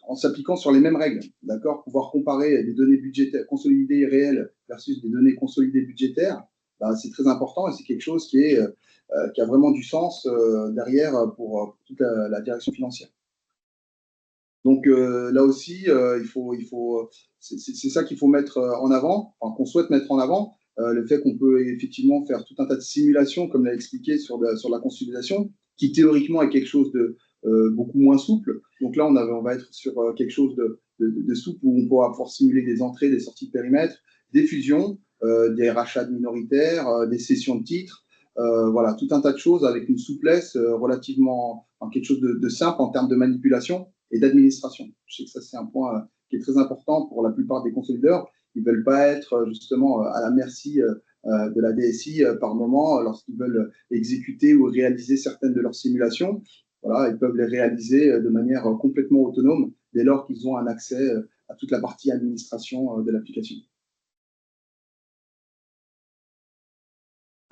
en s'appliquant sur les mêmes règles, d'accord? Pouvoir comparer des données budgétaires consolidées réelles versus des données consolidées budgétaires, ben, c'est très important et c'est quelque chose qui a vraiment du sens derrière pour toute la direction financière. Donc là aussi, c'est ça qu'il faut mettre en avant, enfin, qu'on souhaite mettre en avant, le fait qu'on peut effectivement faire tout un tas de simulations, comme l'a expliqué sur la consolidation, qui théoriquement est quelque chose de beaucoup moins souple. Donc là, on va être sur quelque chose de souple où on pourra pouvoir simuler des entrées, des sorties de périmètre, des fusions, des rachats minoritaires, des cessions de titres, voilà, tout un tas de choses avec une souplesse relativement, enfin, quelque chose de simple en termes de manipulation et d'administration. Je sais que ça, c'est un point qui est très important pour la plupart des consolideurs. Ils ne veulent pas être justement à la merci de la DSI par moment lorsqu'ils veulent exécuter ou réaliser certaines de leurs simulations. Voilà, ils peuvent les réaliser de manière complètement autonome dès lors qu'ils ont un accès à toute la partie administration de l'application.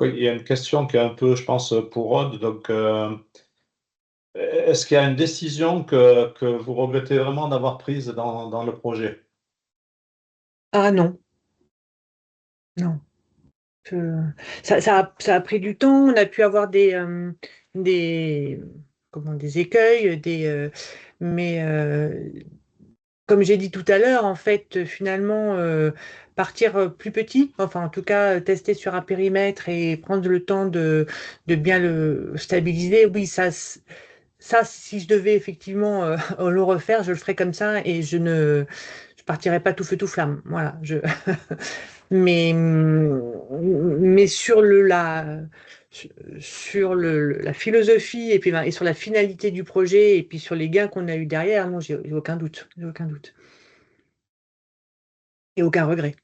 Oui, il y a une question qui est un peu, je pense, pour Rod. Donc, est-ce qu'il y a une décision que vous regrettez vraiment d'avoir prise dans le projet? Ah non, non. Ça a pris du temps. On a pu avoir des écueils, mais comme j'ai dit tout à l'heure, en fait, finalement, partir plus petit, enfin en tout cas tester sur un périmètre et prendre le temps de bien le stabiliser, oui, ça, si je devais effectivement le refaire, je le ferais comme ça et je partirais pas tout feu tout flamme. Voilà, mais la philosophie et puis et sur la finalité du projet et puis sur les gains qu'on a eu derrière, non, j'ai aucun doute, et aucun regret.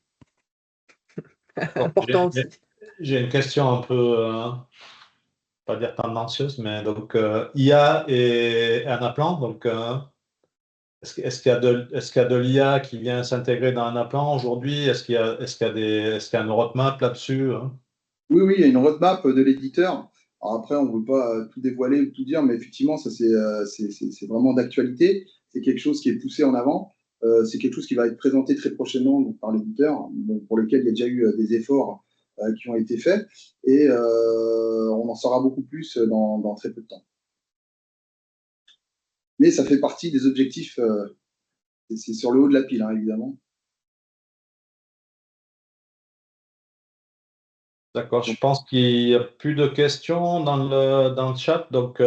Bon, Important aussi. j'ai une question un peu, pas dire tendancieuse, mais donc IA et Anaplan. Donc, est-ce qu'il y a de l'IA qui vient s'intégrer dans Anaplan aujourd'hui? Est-ce qu'il y a une roadmap là-dessus, hein? Oui, oui, il y a une roadmap de l'éditeur. Alors après, on ne veut pas tout dévoiler ou tout dire, mais effectivement, ça c'est vraiment d'actualité. C'est quelque chose qui est poussé en avant. C'est quelque chose qui va être présenté très prochainement donc, par l'éditeur, pour lequel il y a déjà eu des efforts qui ont été faits. Et on en saura beaucoup plus dans très peu de temps. Mais ça fait partie des objectifs, c'est sur le haut de la pile, hein, évidemment. D'accord, je pense qu'il n'y a plus de questions dans le chat, donc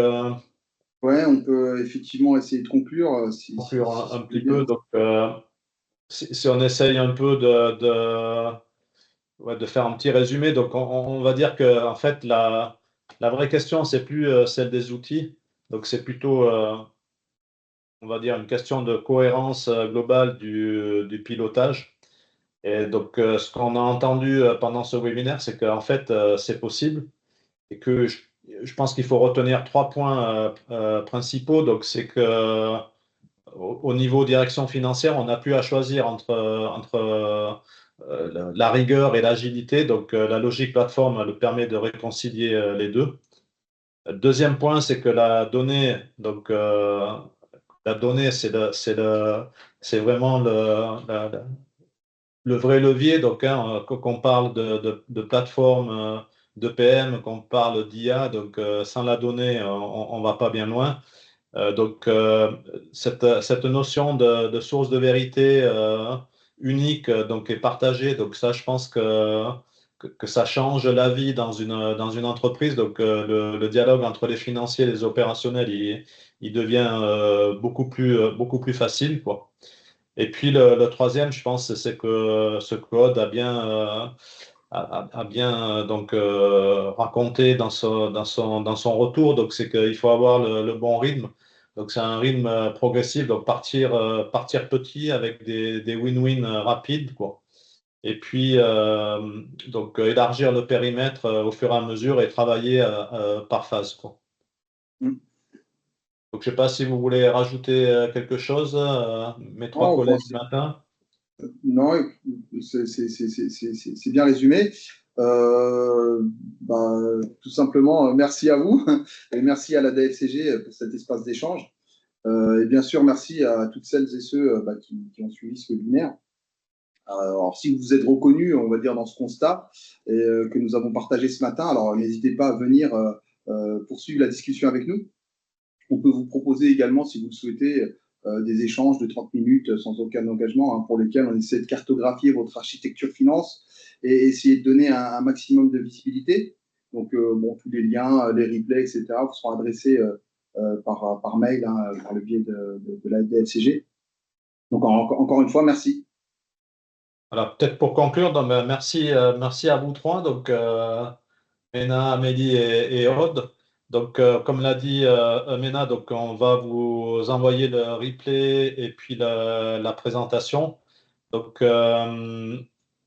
Ouais, on peut effectivement essayer de conclure. conclure un petit bien. peu. Donc, si on essaye un peu de faire un petit résumé, donc on va dire que en fait la vraie question c'est plus celle des outils, donc c'est plutôt on va dire une question de cohérence globale du pilotage. Et donc ce qu'on a entendu pendant ce webinaire, c'est qu'en fait c'est possible et que je pense qu'il faut retenir 3 points principaux. Donc c'est que au niveau direction financière, on n'a plus à choisir entre la rigueur et l'agilité. Donc, la logique plateforme le permet de réconcilier les deux. Deuxième point, c'est que la donnée, donc la donnée, c'est vraiment le vrai levier. Donc, hein, qu'on parle de plateforme, de PM, qu'on parle d'IA, donc sans la donnée, on ne va pas bien loin. Donc, cette notion de source de vérité unique donc, est partagée. Donc, ça, je pense que ça change la vie dans une entreprise. Donc, le dialogue entre les financiers et les opérationnels, il devient beaucoup plus facile, quoi. Et puis, le troisième, je pense, c'est que ce code a bien donc, raconté dans son retour. Donc, c'est qu'il faut avoir le bon rythme. Donc, c'est un rythme progressif. Donc, partir petit avec des win-win rapides, quoi. Et puis, donc, élargir le périmètre au fur et à mesure et travailler par phase, quoi. Mm. Donc, je ne sais pas si vous voulez rajouter quelque chose, mes 3 Oh, collègues enfin, ce matin. non, c'est bien résumé. Tout simplement, merci à vous et merci à la DFCG pour cet espace d'échange. Et bien sûr, merci à toutes celles et ceux qui ont suivi ce webinaire. Alors, si vous êtes reconnus, on va dire, dans ce constat que nous avons partagé ce matin, alors n'hésitez pas à venir poursuivre la discussion avec nous. On peut vous proposer également, si vous le souhaitez, des échanges de 30 minutes sans aucun engagement, pour lesquels on essaie de cartographier votre architecture finance et essayer de donner un maximum de visibilité. Donc, tous les liens, les replays, etc., vous seront adressés par mail, par le biais de la DFCG. Donc, encore une fois, merci. Alors, peut-être pour conclure, donc, merci à vous trois, donc Mena, Amélie et Aude. Donc, comme l'a dit Mena, donc on va vous envoyer le replay et puis la présentation. Donc,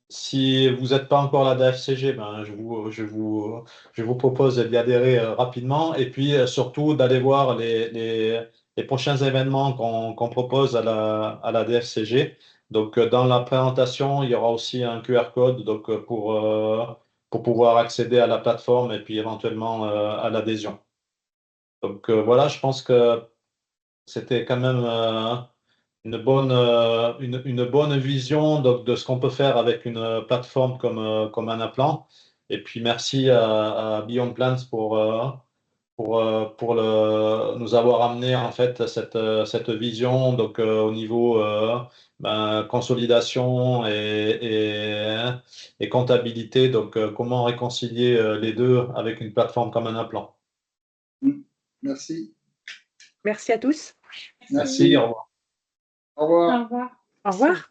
si vous n'êtes pas encore à la DFCG, je vous propose d'y adhérer rapidement et puis surtout d'aller voir les prochains événements qu'on propose à la DFCG. Donc, dans la présentation, il y aura aussi un QR code donc, pour pouvoir accéder à la plateforme et puis éventuellement à l'adhésion. Donc, voilà, je pense que c'était quand même une bonne vision de ce qu'on peut faire avec une plateforme comme Anaplan. Et puis, merci à Beyond Plans pour nous avoir amené en fait cette vision donc au niveau consolidation et comptabilité. Donc, comment réconcilier les deux avec une plateforme comme Anaplan. Merci. Merci à tous. Merci, au revoir. Au revoir. Au revoir. Au revoir.